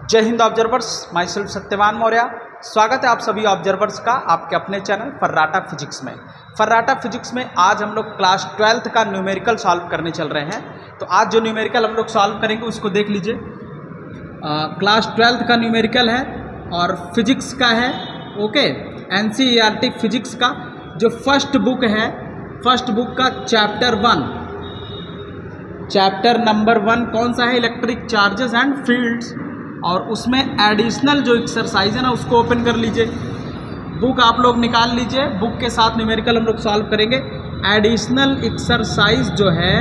जय Hind observers, my self Satyavan Maurya. स्वागत है आप सभी ऑब्जर्वर्स का आपके अपने चैनल फर्राटा फिजिक्स में। फर्राटा फिजिक्स में आज हम लोग क्लास 12th का न्यूमेरिकल सॉल्व करने चल रहे हैं। तो आज जो न्यूमेरिकल हम लोग सॉल्व करेंगे उसको देख लीजिए। क्लास 12th का न्यूमेरिकल है और फिजिक्स का है। ओके, NCERT फिजिक्स का जो फर्स्ट बुक है, फर्स्ट बुक का चैप्टर नंबर 1 कौन सा है? Electric charges and fields. और उसमें एडिशनल जो एक्सरसाइज है ना उसको ओपन कर लीजिए, बुक आप लोग निकाल लीजिए। बुक के साथ न्यूमेरिकल हम लोग सॉल्व करेंगे। एडिशनल एक्सरसाइज जो है,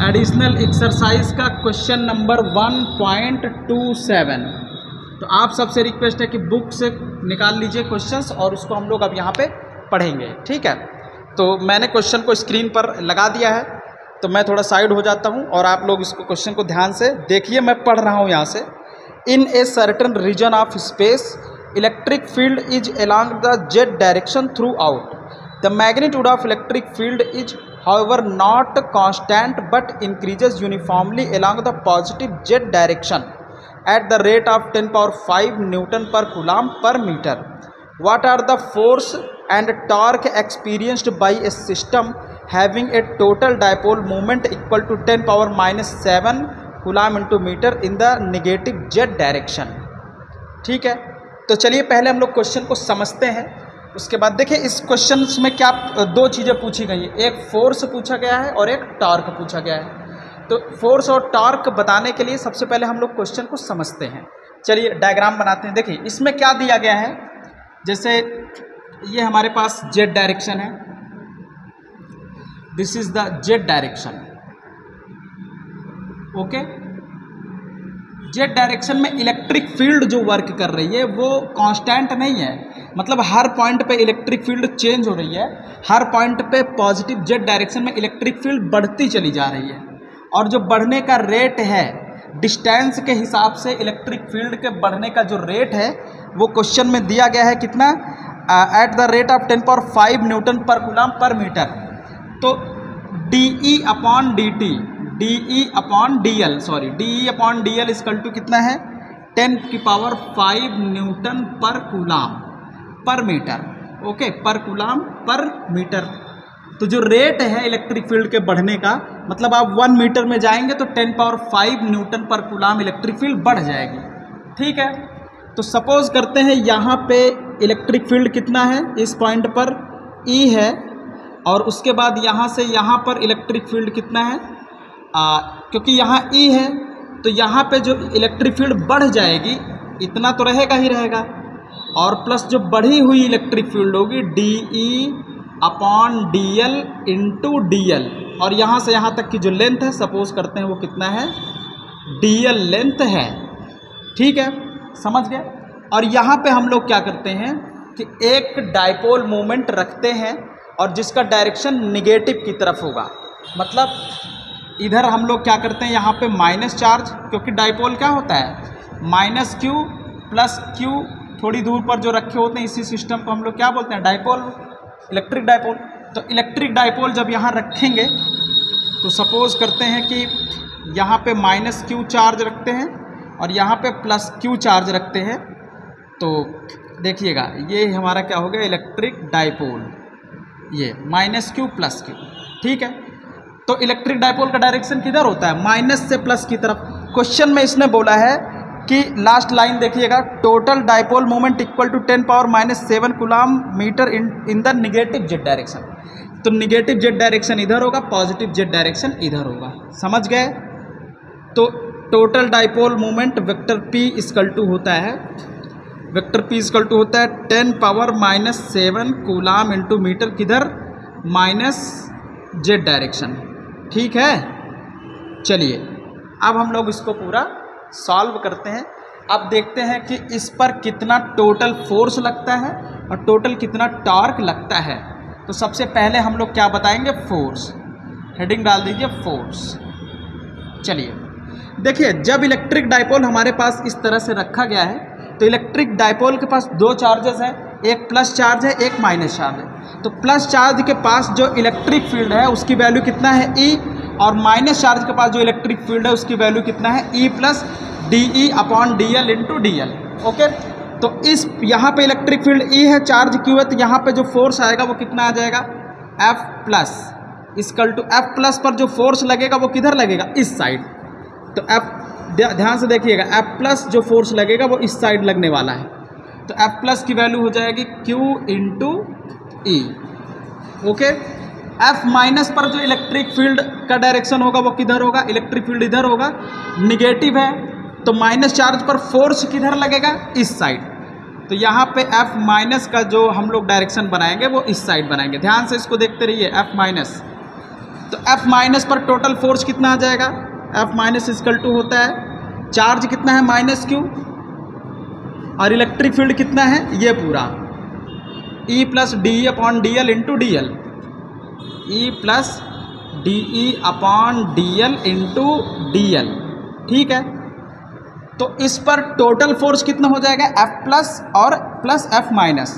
एडिशनल एक्सरसाइज का क्वेश्चन नंबर 1.27। तो आप सबसे रिक्वेस्ट है कि बुक से निकाल लीजिए क्वेश्चंस और उसको हम लोग अब यहाँ पे पढ़ेंगे, ठीक है। तो मैंने क्वेश्चन को स्क्रीन पर लगा दिया है, तो मैं थोड़ा साइड हो जाता हूँ और आप लोग इसको क्वेश्चन को ध्यान से देखिए। मैं पढ़ रहा हूँ यहाँ से। In a certain region of space electric field is along the z direction throughout. The magnitude of electric field is however not constant but increases uniformly along the positive z direction at the rate of 10⁵ Newton per coulomb per meter. What are the force and torque experienced by a system having a total dipole moment equal to 10⁻⁻7 coulomb into metre in the negative Z direction? ठीक है, तो चलिए पहले हम लोग question को समझते हैं। उसके बाद देखिए इस क्वेश्चन में क्या दो चीज़ें पूछी गई हैं, एक फोर्स पूछा गया है और एक टॉर्क पूछा गया है। तो फोर्स और टॉर्क बताने के लिए सबसे पहले हम लोग क्वेश्चन को समझते हैं। चलिए डायग्राम बनाते हैं। देखिए इसमें क्या दिया गया है, जैसे ये हमारे पास जेड डायरेक्शन है, this is the Z direction. Okay, Z direction में इलेक्ट्रिक फील्ड जो वर्क कर रही है वो कांस्टेंट नहीं है, मतलब हर पॉइंट पे इलेक्ट्रिक फील्ड चेंज हो रही है। हर पॉइंट पे पॉजिटिव जेड डायरेक्शन में इलेक्ट्रिक फील्ड बढ़ती चली जा रही है और जो बढ़ने का रेट है डिस्टेंस के हिसाब से इलेक्ट्रिक फील्ड के बढ़ने का जो रेट है वो क्वेश्चन में दिया गया है कितना? At the rate of 10⁵ newton per coulomb per metre. तो DE upon DL equal to कितना है? 10⁵ newton per coulomb per metre. Okay, per coulomb per metre. तो जो रेट है इलेक्ट्रिक फील्ड के बढ़ने का, मतलब आप 1 मीटर में जाएंगे तो 10⁵ newton per coulomb electric field बढ़ जाएगी। ठीक है, तो सपोज करते हैं यहाँ पे इलेक्ट्रिक फील्ड कितना है, इस पॉइंट पर E है और उसके बाद यहाँ से यहाँ पर इलेक्ट्रिक फील्ड कितना है? क्योंकि यहाँ E है तो यहाँ पे जो इलेक्ट्रिक फील्ड बढ़ जाएगी इतना तो रहेगा ही रहेगा, और प्लस जो बढ़ी हुई इलेक्ट्रिक फील्ड होगी DE upon DL into DL। और यहाँ से यहाँ तक की जो लेंथ है सपोज करते हैं वो कितना है? DL लेंथ है। ठीक है, समझ गए। और यहाँ पे हम लोग क्या करते हैं कि एक डाइपोल मोमेंट रखते हैं और जिसका डायरेक्शन निगेटिव की तरफ होगा। मतलब इधर हम लोग क्या करते हैं, यहाँ पे माइनस चार्ज, क्योंकि डाइपोल क्या होता है? -Q प्लस Q थोड़ी दूर पर जो रखे होते हैं, इसी सिस्टम को हम लोग क्या बोलते हैं? Dipole, electric dipole. तो इलेक्ट्रिक डाइपोल जब यहाँ रखेंगे तो सपोज करते हैं कि यहाँ पे -Q चार्ज रखते हैं और यहाँ पे +Q चार्ज रखते हैं। तो देखिएगा ये हमारा क्या हो गया? इलेक्ट्रिक डाइपोल, ये -Q +Q। ठीक है, तो इलेक्ट्रिक डाइपोल का डायरेक्शन किधर होता है? माइनस से प्लस की तरफ। क्वेश्चन में इसने बोला है कि लास्ट लाइन देखिएगा, total dipole moment equal to 10⁻⁻7 coulomb metre in the negative Z direction. तो नेगेटिव जेड डायरेक्शन इधर होगा, पॉजिटिव जेड डायरेक्शन इधर होगा। समझ गए? तो total dipole moment vector P equal to होता है, वेक्टर P इक्वल टू होता है 10⁻⁻7 कूलाम इंटू मीटर, किधर? Minus Z direction. ठीक है, चलिए अब हम लोग इसको पूरा सॉल्व करते हैं। अब देखते हैं कि इस पर कितना टोटल फोर्स लगता है और टोटल कितना टॉर्क लगता है। तो सबसे पहले हम लोग क्या बताएंगे? फोर्स। हेडिंग डाल दीजिए फोर्स। चलिए देखिए, जब इलेक्ट्रिक डाइपोल हमारे पास इस तरह से रखा गया है तो इलेक्ट्रिक डाइपोल के पास दो चार्जेस हैं, एक प्लस चार्ज है, एक माइनस चार्ज है। तो प्लस चार्ज के पास जो इलेक्ट्रिक फील्ड है उसकी वैल्यू कितना है? E, और माइनस चार्ज के पास जो इलेक्ट्रिक फील्ड है उसकी वैल्यू कितना है? E plus DE upon DL into DL। Okay, तो इस यहाँ पे इलेक्ट्रिक फील्ड E है, चार्ज Q है, तो यहाँ पे जो फोर्स आएगा वो कितना आ जाएगा, F plus equal to F plus पर जो फोर्स लगेगा वो किधर लगेगा, इस साइड। तो F ध्यान से देखिएगा, F प्लस जो फोर्स लगेगा वो इस साइड लगने वाला है, तो F प्लस की वैल्यू हो जाएगी Q into E। Okay, F minus पर जो इलेक्ट्रिक फील्ड का डायरेक्शन होगा वो किधर होगा, इलेक्ट्रिक फील्ड इधर होगा, निगेटिव है, तो माइनस चार्ज पर फोर्स किधर लगेगा, इस साइड। तो यहाँ पे F माइनस का जो हम लोग डायरेक्शन बनाएंगे वो इस साइड बनाएंगे। ध्यान से इसको देखते रहिए, F माइनस, तो F माइनस पर टोटल फोर्स कितना आ जाएगा, F माइनस इक्वल टू होता है चार्ज कितना है माइनस Q, और इलेक्ट्रिक फील्ड कितना है, ये पूरा E plus DE upon DL into DL, E plus DE upon DL into DL। ठीक है, तो इस पर टोटल फोर्स कितना हो जाएगा, F प्लस और प्लस F माइनस,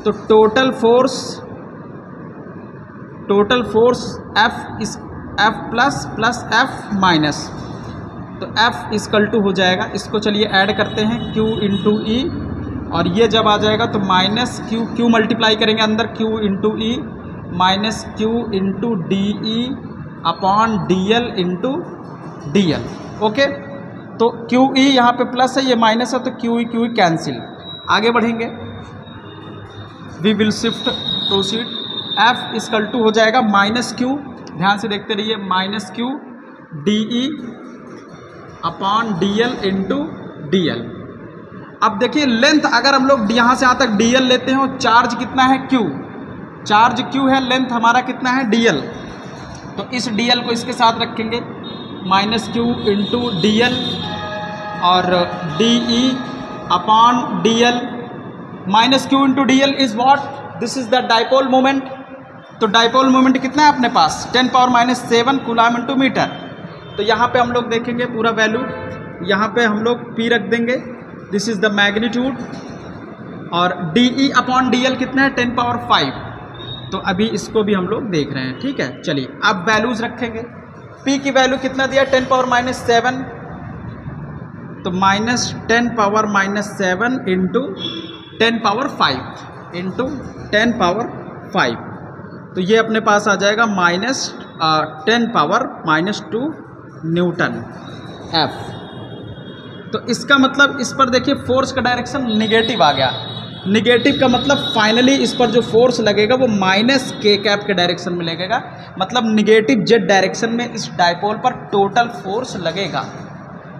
तो total force F plus plus F minus, तो F इक्वल टू हो जाएगा, इसको चलिए ऐड करते हैं Q इंटू E, और ये जब आ जाएगा तो माइनस Q मल्टीप्लाई करेंगे अंदर, Q into E minus Q into DE upon DL into DL। Okay, तो QE यहाँ पे प्लस है, ये माइनस है, तो QE कैंसिल। आगे बढ़ेंगे, we will shift proceed. F equal to हो जाएगा माइनस Q, ध्यान से देखते रहिए, minus Q DE upon DL into DL। अब देखिए लेंथ, अगर हम लोग यहाँ से यहाँ तक DL लेते हैं, और चार्ज कितना है Q, चार्ज Q है, लेंथ हमारा कितना है DL, तो इस DL को इसके साथ रखेंगे, माइनस Q इंटू DL और DE upon DL। Minus Q into DL is what, this is the dipole moment. तो डाइपोल मोमेंट कितना है अपने पास, 10⁻⁷ कूलम इंटू मीटर। तो यहाँ पे हम लोग देखेंगे पूरा वैल्यू, यहाँ पे हम लोग P रख देंगे, दिस इज द मैग्नीट्यूड, और DE अपॉन DL कितना है, 10⁵। तो अभी इसको भी हम लोग देख रहे हैं। ठीक है, चलिए अब वैल्यूज रखेंगे। P की वैल्यू कितना दिया, 10⁻⁷, तो माइनस 10⁻⁷ इंटू 10⁵ इंटू 10⁵, तो ये अपने पास आ जाएगा माइनस 10⁻⁻² न्यूटन F। तो इसका मतलब इस पर देखिए फोर्स का डायरेक्शन निगेटिव आ गया। निगेटिव का मतलब फाइनली इस पर जो फोर्स लगेगा वो माइनस K कैप के डायरेक्शन में लगेगा, मतलब निगेटिव जेड डायरेक्शन में इस डायपोल पर टोटल फोर्स लगेगा।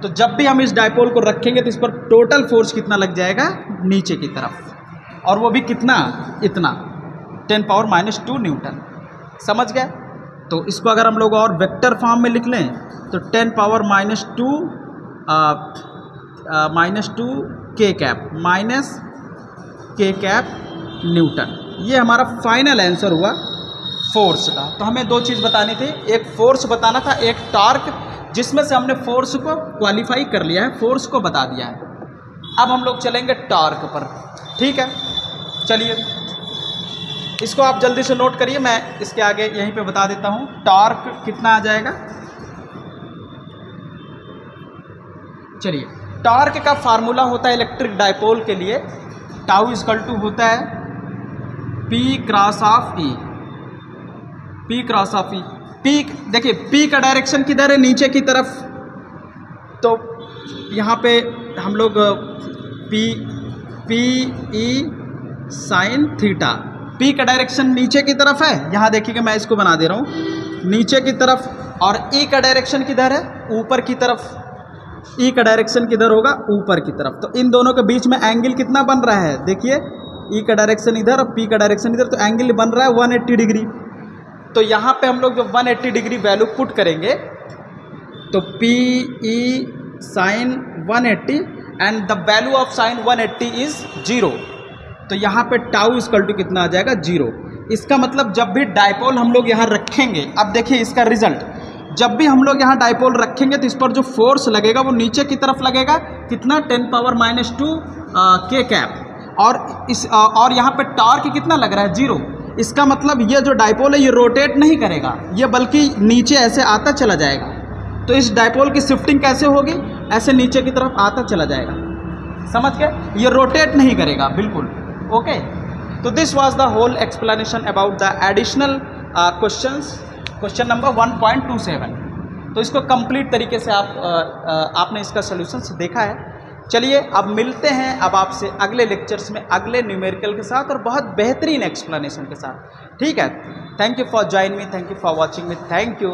तो जब भी हम इस डायपोल को रखेंगे तो इस पर टोटल फोर्स कितना लग जाएगा, नीचे की तरफ, और वो भी कितना, इतना 10⁻² न्यूटन। समझ गए? तो इसको अगर हम लोग और वेक्टर फॉर्म में लिख लें तो 10⁻² K cap minus K cap Newton. ये हमारा फाइनल आंसर हुआ फोर्स का। तो हमें दो चीज़ बतानी थी, एक फोर्स बताना था, एक टॉर्क, जिसमें से हमने फोर्स को क्वालिफाई कर लिया है, फोर्स को बता दिया है। अब हम लोग चलेंगे टॉर्क पर। ठीक है, चलिए इसको आप जल्दी से नोट करिए, मैं इसके आगे यहीं पे बता देता हूँ। टॉर्क कितना आ जाएगा, चलिए टॉर्क का फार्मूला होता है इलेक्ट्रिक डायपोल के लिए, टाउ इक्वल टू होता है P cross of E। P cross of E, P देखिए P का डायरेक्शन किधर है, नीचे की तरफ, तो यहाँ पे हम लोग P E sine theta, P का डायरेक्शन नीचे की तरफ है, यहाँ देखिएगा मैं इसको बना दे रहा हूँ नीचे की तरफ, और E का डायरेक्शन किधर है, ऊपर की तरफ। E का डायरेक्शन किधर होगा, ऊपर की तरफ। तो इन दोनों के बीच में एंगल कितना बन रहा है, देखिए E का डायरेक्शन इधर और P का डायरेक्शन इधर, तो एंगल बन रहा है 180 डिग्री। तो यहाँ पे हम लोग जो 180 डिग्री वैल्यू पुट करेंगे तो PE sine 180 and the value of sine 180 is 0। तो यहाँ पे टाउ इक्वल टू कितना आ जाएगा, 0। इसका मतलब जब भी डायपोल हम लोग यहाँ रखेंगे, अब देखिए इसका रिजल्ट, जब भी हम लोग यहाँ डायपोल रखेंगे तो इस पर जो फोर्स लगेगा वो नीचे की तरफ लगेगा, कितना 10⁻⁻² K कैप, और यहाँ पे टॉर्क कितना लग रहा है, 0। इसका मतलब ये जो डायपोल है ये रोटेट नहीं करेगा, ये बल्कि नीचे ऐसे आता चला जाएगा। तो इस डायपोल की शिफ्टिंग कैसे होगी, ऐसे नीचे की तरफ आता चला जाएगा, समझ गए, ये रोटेट नहीं करेगा बिल्कुल। ओके, तो this was the whole explanation about the additional questions, question number 1.27। तो इसको कंप्लीट तरीके से आपने इसका सोल्यूशन देखा है। चलिए अब मिलते हैं अब आपसे अगले लेक्चर्स में अगले न्यूमेरिकल के साथ और बहुत बेहतरीन एक्सप्लेनेशन के साथ, ठीक है। Thank you for join me, thank you for watching me, thank you.